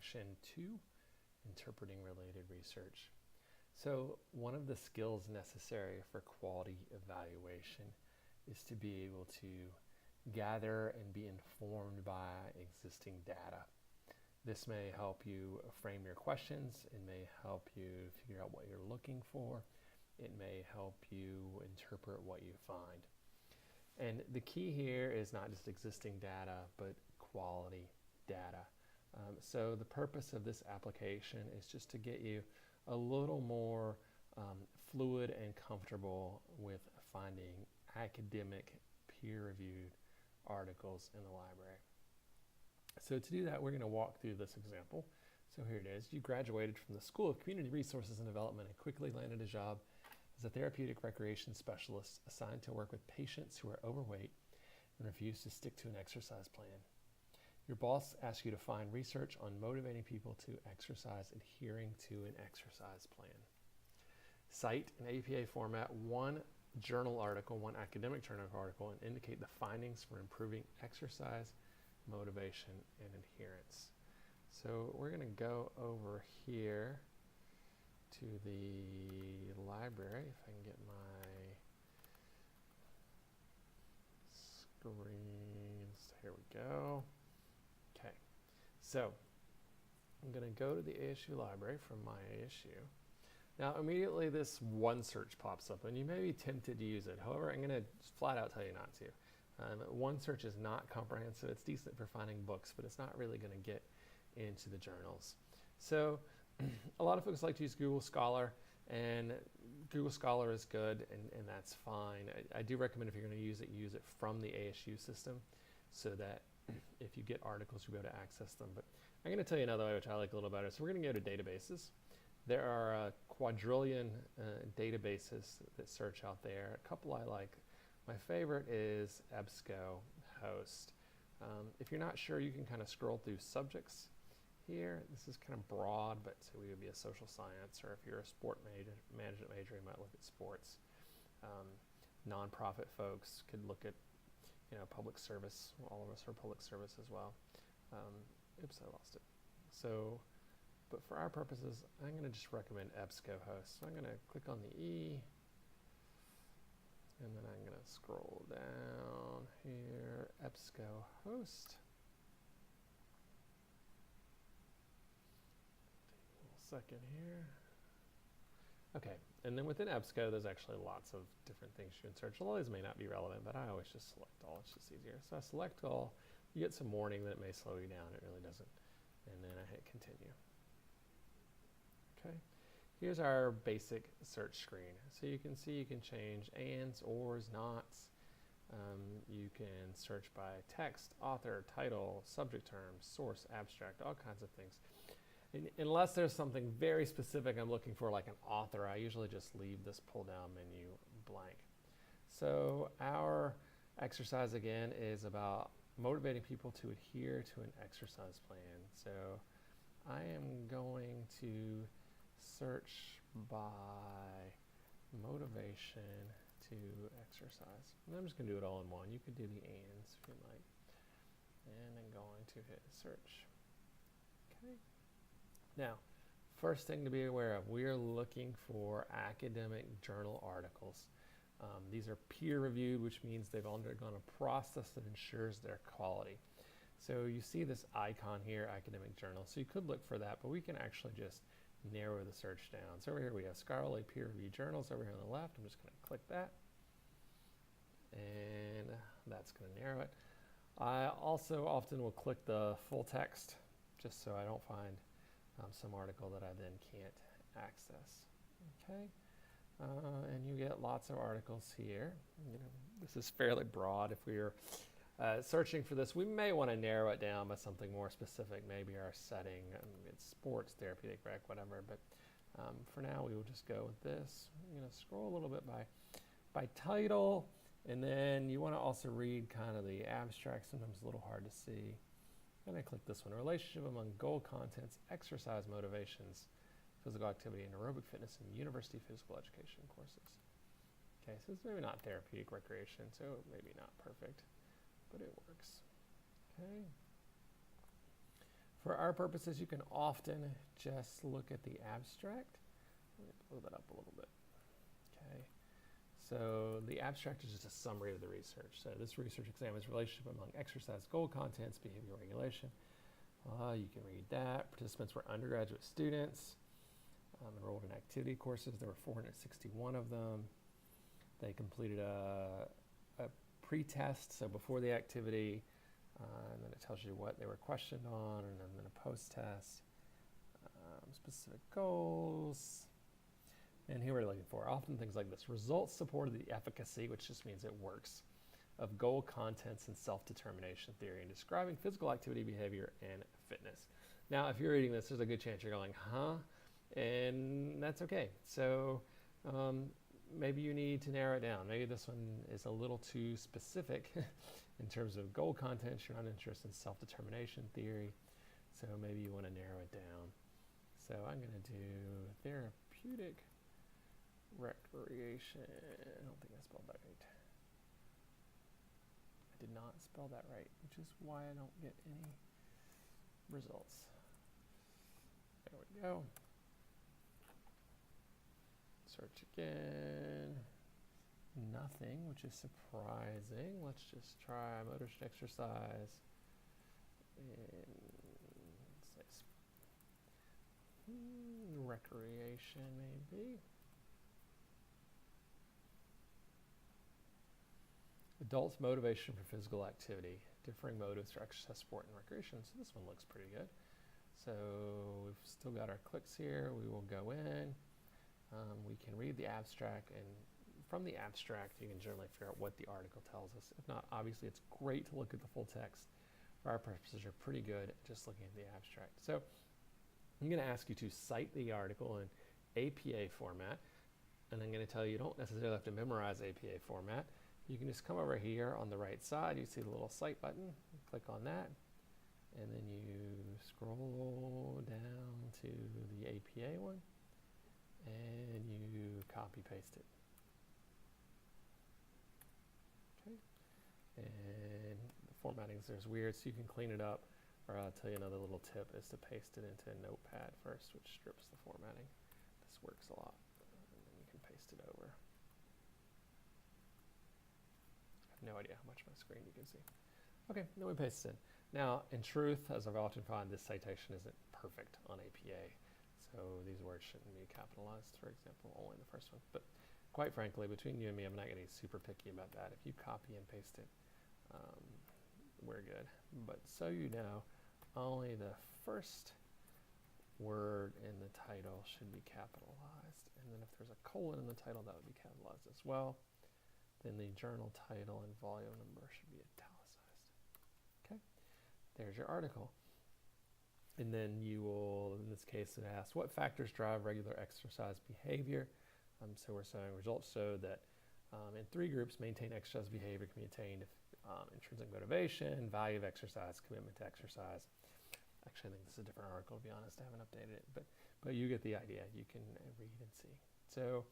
Section 2, Interpreting Related Research. So one of the skills necessary for quality evaluation is to be able to gather and be informed by existing data. This may help you frame your questions. It may help you figure out what you're looking for. It may help you interpret what you find. And the key here is not just existing data, but quality data. So the purpose of this application is just to get you a little more fluid and comfortable with finding academic peer-reviewed articles in the library. So to do that, we're going to walk through this example. So here it is. You graduated from the School of Community Resources and Development and quickly landed a job as a therapeutic recreation specialist assigned to work with patients who are overweight and refuse to stick to an exercise plan. Your boss asks you to find research on motivating people to exercise adhering to an exercise plan. Cite in APA format one journal article, one academic journal article, and indicate the findings for improving exercise, motivation, and adherence. So we're going to go over here to the library, if I can get my screens. Here we go. Okay, so I'm going to go to the ASU library from my ASU. Now immediately this one search pops up and you may be tempted to use it. However, I'm going to flat out tell you not to. One search is not comprehensive. It's decent for finding books, but it's not really going to get into the journals. So a lot of folks like to use Google Scholar, and Google Scholar is good, and that's fine. I do recommend if you're going to use it from the ASU system so that if you get articles, you'll be able to access them. But I'm going to tell you another way, which I like a little better. So we're going to go to databases. There are a quadrillion databases that search out there. A couple I like. My favorite is EBSCOhost. If you're not sure, you can kind of scroll through subjects here. This is kind of broad, but so we would be a social science, or if you're a sport management major, you might look at sports. Nonprofit folks could look at, public service. All of us are public service as well. Oops, I lost it. So, but for our purposes, I'm going to just recommend EBSCOhost. So I'm going to click on the E, and then I'm going to scroll down here, EBSCOhost. Second here. Okay, and then within EBSCO, there's actually lots of different things you can search. A lot of these may not be relevant, but I always just select all. It's just easier. So I select all. You get some warning that it may slow you down. It really doesn't. And then I hit continue. Okay, here's our basic search screen. So you can see you can change ands, ors, nots. You can search by text, author, title, subject term, source, abstract, all kinds of things. Unless there's something very specific I'm looking for, like an author, I usually just leave this pull-down menu blank. So our exercise, again, is about motivating people to adhere to an exercise plan. So I am going to search by motivation to exercise. And I'm just going to do it all in one. You could do the ands if you like. And I'm going to hit search. Okay. Now, first thing to be aware of, we are looking for academic journal articles. These are peer-reviewed, which means they've undergone a process that ensures their quality. So you see this icon here, academic journal. So you could look for that, but we can actually just narrow the search down. So over here we have scholarly peer-reviewed journals over here on the left. I'm just going to click that, and that's going to narrow it. I also often will click the full text just so I don't find some article that I then can't access. Okay, and you get lots of articles here. This is fairly broad. If we are searching for this, we may want to narrow it down by something more specific, maybe our setting. It's sports, therapeutic rec, whatever. But for now, we will just go with this. I'm going to scroll a little bit by title, and then you want to also read kind of the abstract. Sometimes a little hard to see. And I click this one, relationship among goal contents, exercise motivations, physical activity, and aerobic fitness in university physical education courses. Okay, so it's maybe not therapeutic recreation, so maybe not perfect, but it works. Okay. For our purposes, you can often just look at the abstract. Let me blow that up a little bit. Okay. So the abstract is just a summary of the research. So this research examines relationship among exercise goal contents, behavior regulation. You can read that. Participants were undergraduate students enrolled in activity courses. There were 461 of them. They completed a pre-test, so before the activity, and then it tells you what they were questioned on, and then a post-test, specific goals. And here we're looking for often things like this. Results supported the efficacy, which just means it works, of goal contents and self-determination theory in describing physical activity, behavior, and fitness. Now, if you're reading this, there's a good chance you're going, huh? And that's okay. So maybe you need to narrow it down. Maybe this one is a little too specific in terms of goal contents. You're not interested in self-determination theory. So maybe you want to narrow it down. So I'm going to do therapeutic recreation. I don't think I spelled that right. I did not spell that right, which is why I don't get any results. There we go. Search again. Nothing, which is surprising. Let's just try motorist exercise. And recreation, maybe. Adults' motivation for physical activity. Differing motives for exercise, sport, and recreation. So this one looks pretty good. So we've still got our clicks here. We will go in. We can read the abstract, and from the abstract, you can generally figure out what the article tells us. If not, obviously, it's great to look at the full text. For our purposes, you're pretty good at just looking at the abstract. So I'm going to ask you to cite the article in APA format, and I'm going to tell you don't necessarily have to memorize APA format. You can just come over here on the right side. You see the little cite button. Click on that, and then you scroll down to the APA one, and you copy paste it. Okay, and the formatting is weird, so you can clean it up, or I'll tell you another little tip is to paste it into a notepad first, which strips the formatting. This works a lot, and then you can paste it over. I have no idea how much of my screen you can see. Okay, then we paste it in. Now, in truth, as I've often found, this citation isn't perfect on APA. So these words shouldn't be capitalized, for example, only the first one. But quite frankly, between you and me, I'm not going to be super picky about that. If you copy and paste it, we're good. But so you know, only the first word in the title should be capitalized. And then if there's a colon in the title, that would be capitalized as well. Then the journal title and volume number should be italicized. Okay, there's your article. And then you will, in this case, it asks, what factors drive regular exercise behavior? So we're saying results show that in 3 groups, maintain exercise behavior can be attained if intrinsic motivation, value of exercise, commitment to exercise. Actually, I think this is a different article, to be honest. I haven't updated it, but you get the idea. You can read and see. So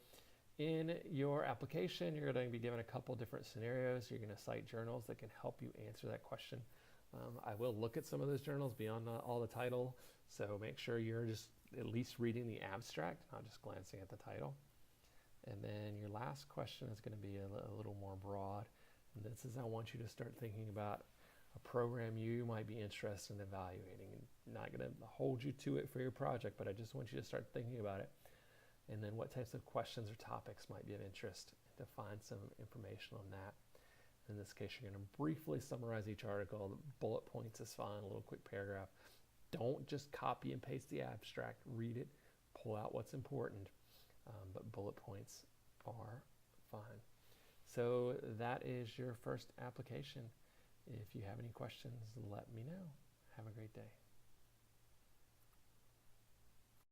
in your application, you're going to be given a couple different scenarios. You're going to cite journals that can help you answer that question. I will look at some of those journals beyond all the title, so make sure you're just at least reading the abstract, not just glancing at the title. And then your last question is going to be a little more broad. And this is, I want you to start thinking about a program you might be interested in evaluating. I'm not going to hold you to it for your project, but I just want you to start thinking about it. And then what types of questions or topics might be of interest, to find some information on that. In this case, you're going to briefly summarize each article. The bullet points is fine, a little quick paragraph. Don't just copy and paste the abstract. Read it, pull out what's important, but bullet points are fine. So that is your first application. If you have any questions, let me know. Have a great day.